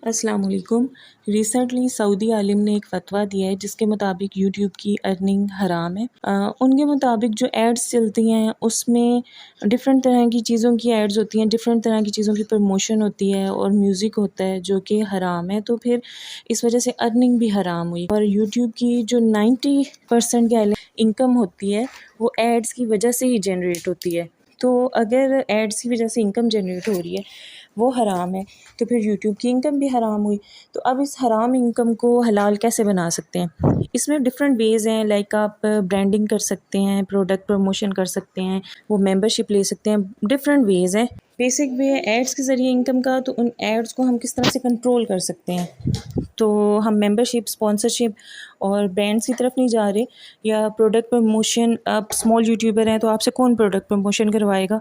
अस्सलाम वालेकुम। Recently Saudi आलिम ने एक फ़तवा दिया है जिसके मुताबिक यूट्यूब की अर्निंग हराम है। उनके मुताबिक जो एड्स चलती हैं उसमें डिफरेंट तरह की चीज़ों की एड्स होती हैं, डिफरेंट तरह की चीज़ों की प्रमोशन होती है और म्यूज़िक होता है जो कि हराम है। तो फिर इस वजह से अर्निंग भी हराम हुई और यूट्यूब की जो 90% की इनकम होती है वो एड्स की वजह से ही जनरेट होती है। तो अगर एड्स की वजह से इनकम जनरेट हो रही है वो हराम है, तो फिर यूट्यूब की इनकम भी हराम हुई। तो अब इस हराम इनकम को हलाल कैसे बना सकते हैं? इसमें डिफरेंट वेज़ हैं, लाइक आप ब्रांडिंग कर सकते हैं, प्रोडक्ट प्रमोशन कर सकते हैं, वो मेंबरशिप ले सकते हैं, डिफरेंट वेज़ हैं। बेसिक वे है एड्स के ज़रिए इनकम का, तो उन एड्स को हम किस तरह से कंट्रोल कर सकते हैं। तो हम मेंबरशिप, स्पॉन्सरशिप और ब्रांड्स की तरफ नहीं जा रहे, या प्रोडक्ट प्रमोशन। आप स्मॉल यूट्यूबर हैं तो आपसे कौन प्रोडक्ट प्रमोशन करवाएगा,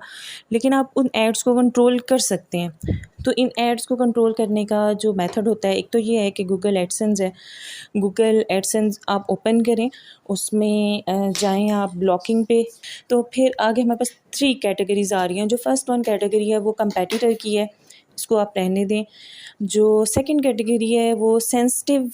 लेकिन आप उन एड्स को कंट्रोल कर सकते हैं। तो इन एड्स को कंट्रोल करने का जो मेथड होता है, एक तो ये है कि गूगल एडसेंस है। गूगल एडसेंस आप ओपन करें, उसमें जाएं आप ब्लॉकिंग पे। तो फिर आगे हमारे पास 3 कैटेगरीज़ आ रही हैं। जो फर्स्ट वन कैटेगरी है वो कंपेटिटर की है, इसको आप रहने दें। जो सेकंड कैटेगरी है वो सेंसिटिव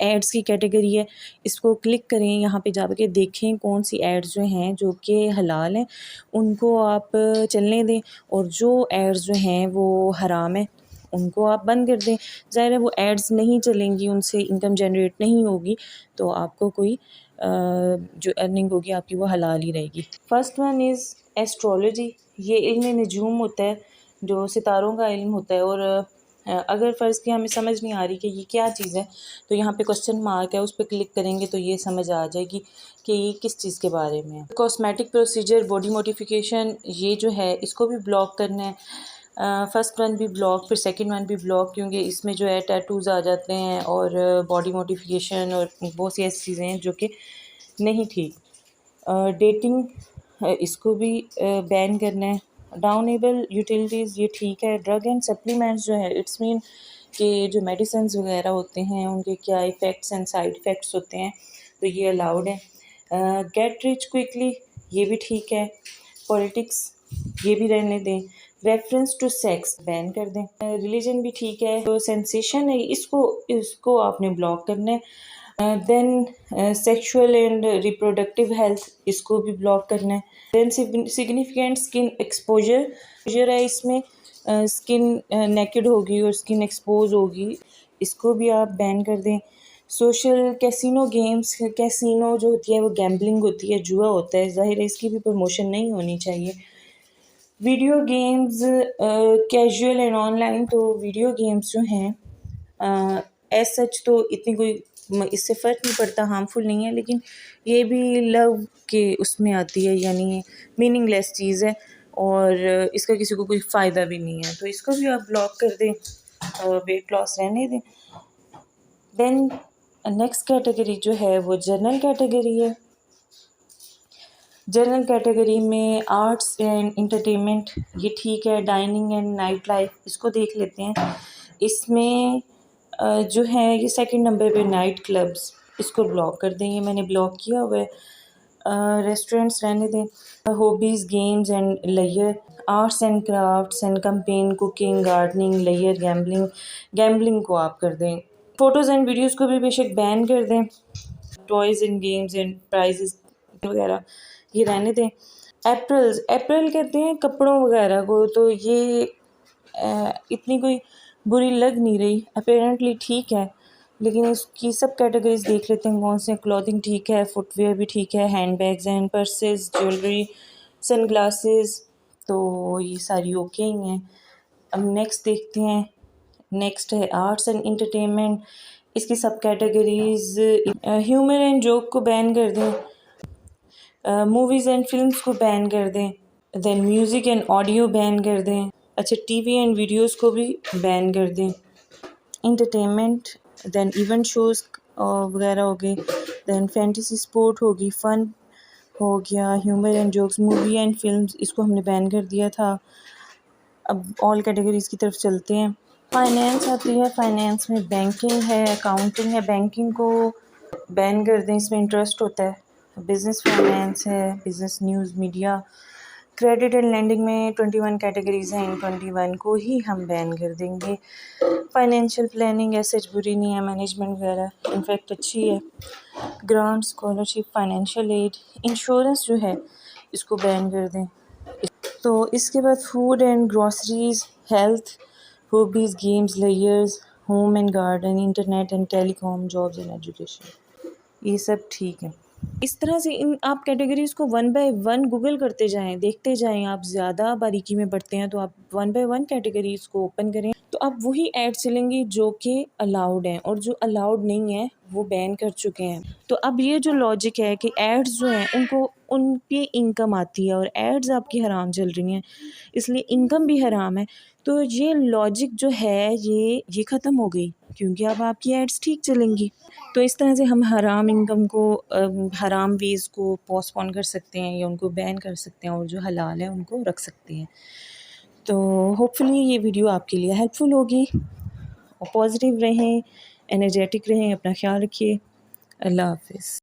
एड्स की कैटेगरी है, इसको क्लिक करें। यहाँ पे जाके देखें कौन सी एड्स जो हैं जो कि हलाल हैं उनको आप चलने दें, और जो एड्स जो हैं वो हराम है उनको आप बंद कर दें। ज़ाहिर है वो एड्स नहीं चलेंगी, उनसे इनकम जनरेट नहीं होगी, तो आपको कोई जो अर्निंग होगी आपकी वो हलाल ही रहेगी। First one is astrology. ये इल्म नजूम होता है, जो सितारों का इल्म होता है। और अगर फ़र्ज़ की हमें समझ नहीं आ रही कि ये क्या चीज़ है, तो यहाँ पे क्वेश्चन मार्क है, उस पर क्लिक करेंगे तो ये समझ आ जाएगी कि ये किस चीज़ के बारे में है। कॉस्मेटिक प्रोसीजर, बॉडी मॉडिफिकेशन, ये जो है इसको भी ब्लॉक करना है। फर्स्ट वन भी ब्लॉक, फिर सेकंड वन भी ब्लॉक, क्योंकि इसमें जो है टैटूज़ आ जाते हैं और बॉडी मॉडिफिकेशन और बहुत सी ऐसी चीज़ें हैं जो कि नहीं ठीक। डेटिंग, इसको भी बैन करना है। डाउनेबल यूटिलिटीज़, ये ठीक है। ड्रग एंड सप्लीमेंट्स जो है, इट्स मीन कि जो मेडिसिन्स वगैरह होते हैं उनके क्या इफ़ेक्ट्स एंड साइड इफ़ेक्ट्स होते हैं, तो ये अलाउड है। गेट रिच क्विकली, ये भी ठीक है। पॉलिटिक्स, ये भी रहने दें। रेफरेंस टू सेक्स बैन कर दें। रिलीजन भी ठीक है। जो सेंसेशन है इसको इसको आपने ब्लॉक करना है। Then sexual and reproductive health, इसको भी ब्लॉक करना है। देन सिग्निफिकेंट स्किन एक्सपोजर है, इसमें स्किन नेकेड होगी और स्किन एक्सपोज होगी, इसको भी आप बैन कर दें। सोशल कैसीनो गेम्स, कैसीनो जो होती है वो गैम्बलिंग होती है, जुआ होता है, ज़ाहिर है इसकी भी प्रमोशन नहीं होनी चाहिए। Video games casual and online, तो वीडियो गेम्स जो हैं एज सच तो इतनी कोई इससे फ़र्क नहीं पड़ता, हार्मफुल नहीं है, लेकिन ये भी लव के उसमें आती है, यानी मीनिंगलेस चीज़ है और इसका किसी को कोई फ़ायदा भी नहीं है, तो इसको भी आप ब्लॉक कर दें और वेट लॉस रहने दें। देन नेक्स्ट कैटेगरी जो है वो जनरल कैटेगरी है। जनरल कैटेगरी में आर्ट्स एंड इंटरटेनमेंट, ये ठीक है। डाइनिंग एंड नाइट लाइफ, इसको देख लेते हैं। इसमें जो है ये सेकंड नंबर पे नाइट क्लब्स, इसको ब्लॉक कर दें, ये मैंने ब्लॉक किया हुआ है। रेस्टोरेंट्स रहने दें। Hobbies, games and layer, arts and crafts and campaign, cooking, gardening, layer, gambling को आप कर दें। फ़ोटोज़ एंड वीडियोज़ को भी बेशक बैन कर दें। Toys and games and prizes वगैरह ये रहने दें। अप्रैल कहते हैं कपड़ों वगैरह को, तो ये इतनी कोई बुरी लग नहीं रही, अपेरेंटली ठीक है, लेकिन इसकी सब कैटेगरीज देख लेते हैं कौन से। क्लॉथिंग ठीक है, फुटवेयर भी ठीक है, handbags and purses, jewellery, sunglasses, तो ये सारी ओके ही हैं। अब नेक्स्ट देखते हैं। नेक्स्ट है आर्ट्स एंड इंटरटेनमेंट, इसकी सब कैटेगरीज ह्यूमर एंड जोक को बैन कर दें। मूवीज़ एंड फिल्म्स को बैन कर दें। Then music and audio ban कर दें। अच्छा, टीवी एंड वीडियोस को भी बैन कर दें। इंटरटेनमेंट, देन इवेंट शोज़ वगैरह हो गए। देन फैंटेसी स्पोर्ट होगी, फ़न हो गया, humour and jokes, movie and films, इसको हमने बैन कर दिया था। अब ऑल कैटेगरीज़ की तरफ चलते हैं। फाइनेंस आती है, फाइनेंस में बैंकिंग है, अकाउंटिंग है, बैंकिंग को बैन कर दें, इसमें इंटरेस्ट होता है। बिज़नेस फाइनेंस है, business news, media, credit and lending में 21 कैटेगरीज़ हैं, इन 21 को ही हम बैन कर देंगे। फाइनेंशियल प्लानिंग ऐसे बुरी नहीं है, मैनेजमेंट वगैरह इनफैक्ट अच्छी है। Grant, scholarship, financial aid, insurance जो है इसको बैन कर दें। तो इसके बाद food and groceries, health, hobbies, games, layers, home and garden, internet and telecom, jobs and education, ये सब ठीक है। इस तरह से इन आप कैटेगरीज़ को वन बाय वन गूगल करते जाएं, देखते जाएं। आप ज़्यादा बारीकी में बढ़ते हैं तो आप वन बाय वन कैटेगरीज़ को ओपन करें, तो आप वही ऐड चलेंगी जो कि अलाउड हैं, और जो अलाउड नहीं है वो बैन कर चुके हैं। तो अब ये जो लॉजिक है कि एड्स जो हैं उनको उन पे इनकम आती है और एड्स आपकी हराम चल रही हैं, इसलिए इनकम भी हराम है। तो ये लॉजिक जो है ये ख़त्म हो गई, क्योंकि अब आपकी एड्स ठीक चलेंगी। तो इस तरह से हम हराम इनकम को हराम वेज़ को पोस्टपोन कर सकते हैं या उनको बैन कर सकते हैं, और जो हलाल है उनको रख सकते हैं। तो होपफुली ये वीडियो आपके लिए हेल्पफुल होगी। और पॉजिटिव रहें, एनर्जेटिक रहें, अपना ख्याल रखिए। अल्लाह हाफ़िज़।